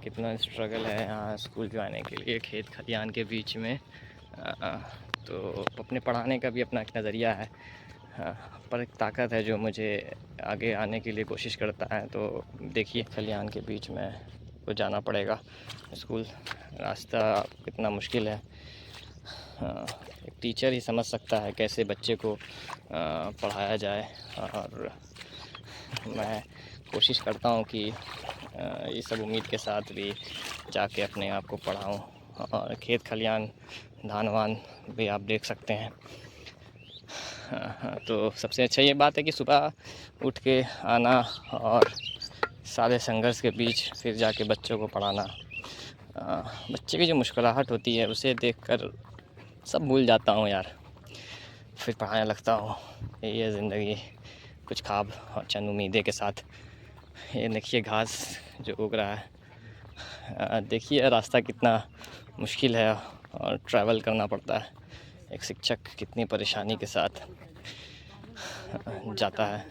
कितना स्ट्रगल है यहाँ स्कूल जाने के लिए, खेत खलियान के बीच में। तो अपने पढ़ाने का भी अपना एक नज़रिया है, पर एक ताकत है जो मुझे आगे आने के लिए कोशिश करता है। तो देखिए, खलियान के बीच में को जाना पड़ेगा स्कूल। रास्ता कितना मुश्किल है, एक टीचर ही समझ सकता है कैसे बच्चे को पढ़ाया जाए। और मैं कोशिश करता हूँ कि ये सब उम्मीद के साथ भी जाके अपने आप को पढ़ाऊँ। और खेत खलियान, धान वान भी आप देख सकते हैं। तो सबसे अच्छा ये बात है कि सुबह उठ के आना और सारे संघर्ष के बीच फिर जाके बच्चों को पढ़ाना। बच्चे की जो मुस्कुराहट होती है उसे देखकर सब भूल जाता हूँ यार, फिर पढ़ाने लगता हूँ। यही है ज़िंदगी, कुछ ख्वाब और चंद उम्मीदें के साथ। ये देखिए घास जो उग रहा है, देखिए रास्ता कितना मुश्किल है और ट्रैवल करना पड़ता है। एक शिक्षक कितनी परेशानी के साथ जाता है।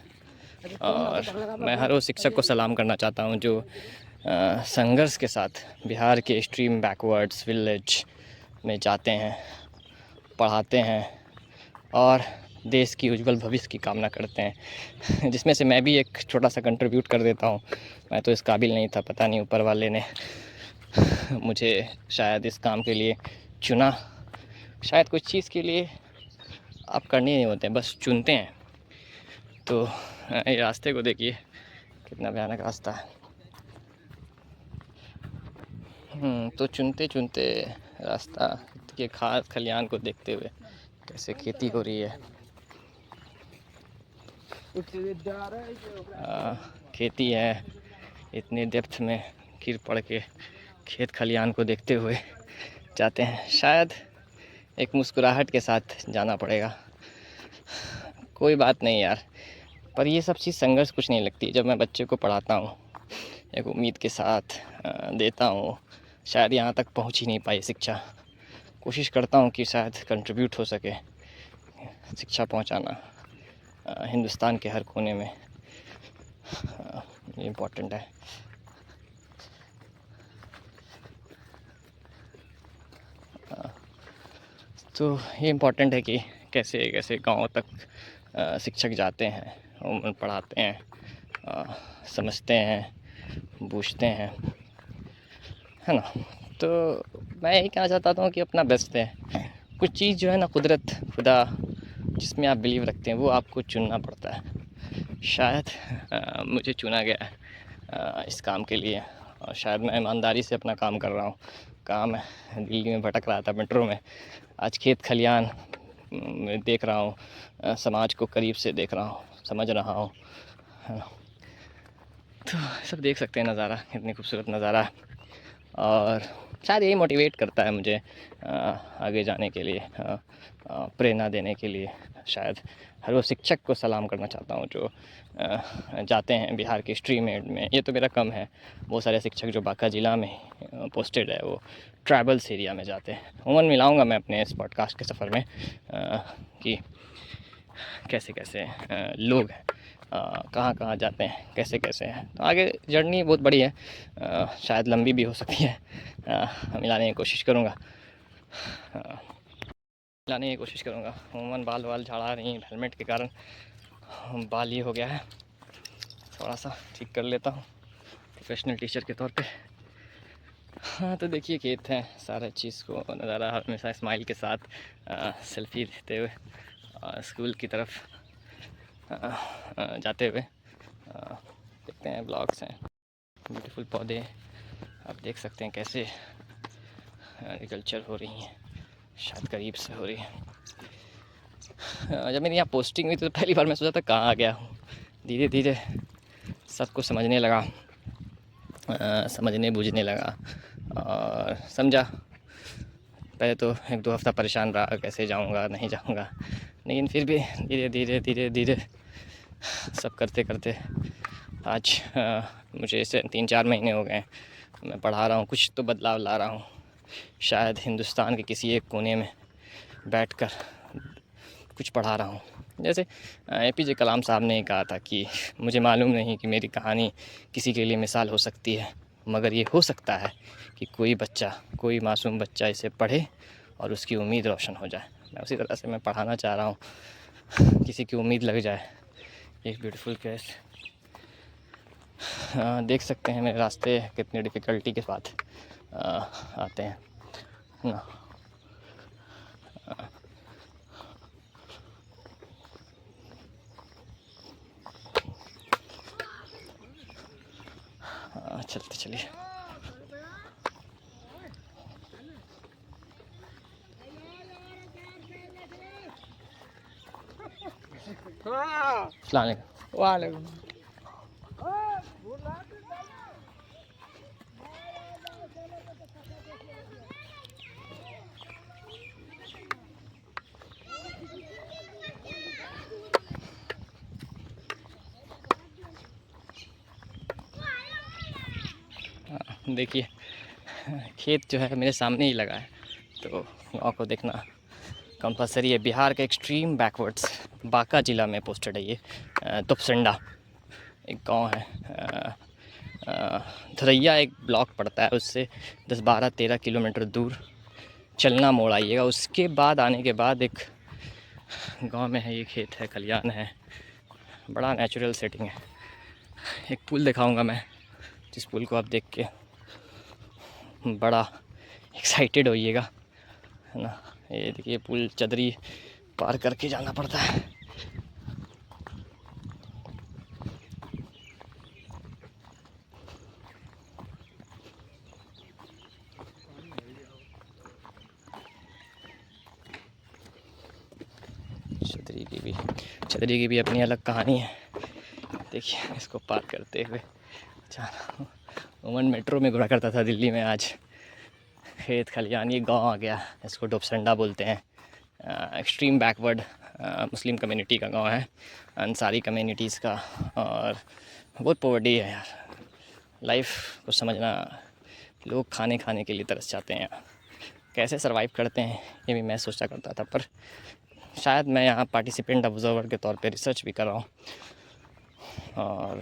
और मैं हर उस शिक्षक को सलाम करना चाहता हूँ जो संघर्ष के साथ बिहार के एक्सट्रीम बैकवर्ड्स विलेज में जाते हैं, पढ़ाते हैं और देश की उज्जवल भविष्य की कामना करते हैं, जिसमें से मैं भी एक छोटा सा कंट्रीब्यूट कर देता हूँ। मैं तो इस काबिल नहीं था, पता नहीं ऊपर वाले ने मुझे शायद इस काम के लिए चुना। शायद कुछ चीज़ के लिए आप करने नहीं होते, बस चुनते हैं। तो ये रास्ते को देखिए, कितना भयानक रास्ता है। तो चुनते चुनते रास्ता के खास खलियान को देखते हुए कैसे खेती हो रही है। खेती है, इतनी डेप्थ में गिर पड़ के खेत खलियान को देखते हुए जाते हैं। शायद एक मुस्कुराहट के साथ जाना पड़ेगा। कोई बात नहीं यार, पर ये सब चीज़ संघर्ष कुछ नहीं लगती। जब मैं बच्चे को पढ़ाता हूँ एक उम्मीद के साथ देता हूँ, शायद यहाँ तक पहुँच ही नहीं पाई शिक्षा। कोशिश करता हूँ कि शायद कंट्रीब्यूट हो सके शिक्षा पहुँचाना हिंदुस्तान के हर कोने में। ये इम्पोर्टेंट है। तो ये इम्पोर्टेंट है कि कैसे कैसे गाँव तक शिक्षक जाते हैं, उन पढ़ाते हैं, समझते हैं, बूझते हैं, है ना। तो मैं यही कहना चाहता हूँ कि अपना बेस्ट है। कुछ चीज़ जो है ना, कुदरत, खुदा, जिसमें आप बिलीव रखते हैं वो आपको चुनना पड़ता है। शायद मुझे चुना गया है इस काम के लिए, और शायद मैं ईमानदारी से अपना काम कर रहा हूँ। काम है, दिल्ली में भटक रहा था मेट्रो में, आज खेत खलियान में देख रहा हूँ, समाज को करीब से देख रहा हूँ, समझ रहा हूँ। तो सब देख सकते हैं नज़ारा, कितनी खूबसूरत नज़ारा। और शायद यही मोटिवेट करता है मुझे आगे जाने के लिए, प्रेरणा देने के लिए। शायद हर वो शिक्षक को सलाम करना चाहता हूँ जो जाते हैं बिहार के स्ट्रीम एड में। ये तो मेरा कम है, बहुत सारे शिक्षक जो बांका ज़िला में पोस्टेड है वो ट्राइबल्स एरिया में जाते हैं। उमन मिलाऊंगा मैं अपने इस पॉडकास्ट के सफ़र में कि कैसे कैसे लोग हैं, कहाँ कहाँ जाते हैं, कैसे कैसे हैं। तो आगे जर्नी बहुत बड़ी है, शायद लंबी भी हो सकती है। मिलाने की कोशिश करूँगा, मिलाने की कोशिश करूँगा। उमूमन बाल वाल झाड़ा नहीं, हेलमेट के कारण बाल ये हो गया है, थोड़ा सा ठीक कर लेता हूँ प्रोफेशनल टीचर के तौर पे। हाँ, तो देखिए खेत हैं, सारा चीज़ को नज़ारा हमेशा स्माइल के साथ सेल्फी लेते हुए स्कूल की तरफ जाते हुए देखते हैं। ब्लॉग्स हैं, ब्यूटीफुल पौधे आप देख सकते हैं कैसे एग्रीकल्चर हो रही हैं, शायद करीब से हो रही है। जब मेरी यहाँ पोस्टिंग हुई तो पहली बार मैं सोचा था कहाँ आ गया हूँ। धीरे धीरे सब कुछ समझने लगा, समझने बूझने लगा और समझा। पहले तो 1-2 हफ़्ता परेशान रहा, कैसे जाऊँगा नहीं जाऊँगा, लेकिन फिर भी धीरे धीरे धीरे धीरे सब करते करते आज मुझे इसे 3-4 महीने हो गए मैं पढ़ा रहा हूँ, कुछ तो बदलाव ला रहा हूँ। शायद हिंदुस्तान के किसी एक कोने में बैठकर कुछ पढ़ा रहा हूँ। जैसे APJ कलाम साहब ने कहा था कि मुझे मालूम नहीं कि मेरी कहानी किसी के लिए मिसाल हो सकती है, मगर ये हो सकता है कि कोई बच्चा, कोई मासूम बच्चा इसे पढ़े और उसकी उम्मीद रोशन हो जाए। मैं उसी तरह से मैं पढ़ाना चाह रहा हूँ, किसी की उम्मीद लग जाए। एक ब्यूटीफुल केस देख सकते हैं मेरे रास्ते कितनी डिफ़िकल्टी के साथ आते हैं ना। चलते चलिए। अस्सलाम वालेकुम। वालेकुम। देखिए खेत जो है मेरे सामने ही लगा है, तो गाँव को देखना कंपलसरी है। बिहार के एक्सट्रीम बैकवर्ड्स बांका ज़िला में पोस्टेड है ये। तुपसंडा एक गांव है। धरैया एक ब्लॉक पड़ता है, उससे 10-12-13 किलोमीटर दूर चलना मोड़ आइएगा। उसके बाद आने के बाद एक गांव में है, ये खेत है, खलियान है, बड़ा नेचुरल सेटिंग है। एक पुल दिखाऊंगा मैं, जिस पुल को आप देख के बड़ा एक्साइटेड होइएगा, है ना। ये देखिए पुल चदरी पार करके जाना पड़ता है। छतरी की भी अपनी अलग कहानी है। देखिए इसको पार करते हुए जाना। ओमन मेट्रो में घुरा करता था दिल्ली में, आज खेत खलियान ये गांव आ गया। इसको डोपसंडा बोलते हैं। एक्सट्रीम बैकवर्ड मुस्लिम कम्युनिटी का गांव है, अंसारी कम्युनिटीज़ का। और बहुत पॉवर्टी है यार, लाइफ को समझना। लोग खाने के लिए तरस जाते हैं, कैसे सरवाइव करते हैं ये भी मैं सोचा करता था। पर शायद मैं यहाँ पार्टिसिपेंट ऑब्जर्वर के तौर पे रिसर्च भी कर रहा हूँ, और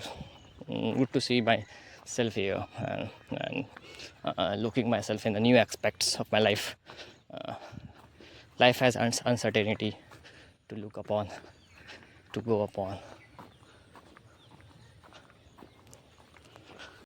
good to see myself here and looking myself in the new aspects of my life. Life has uncertainty to look upon, to go upon.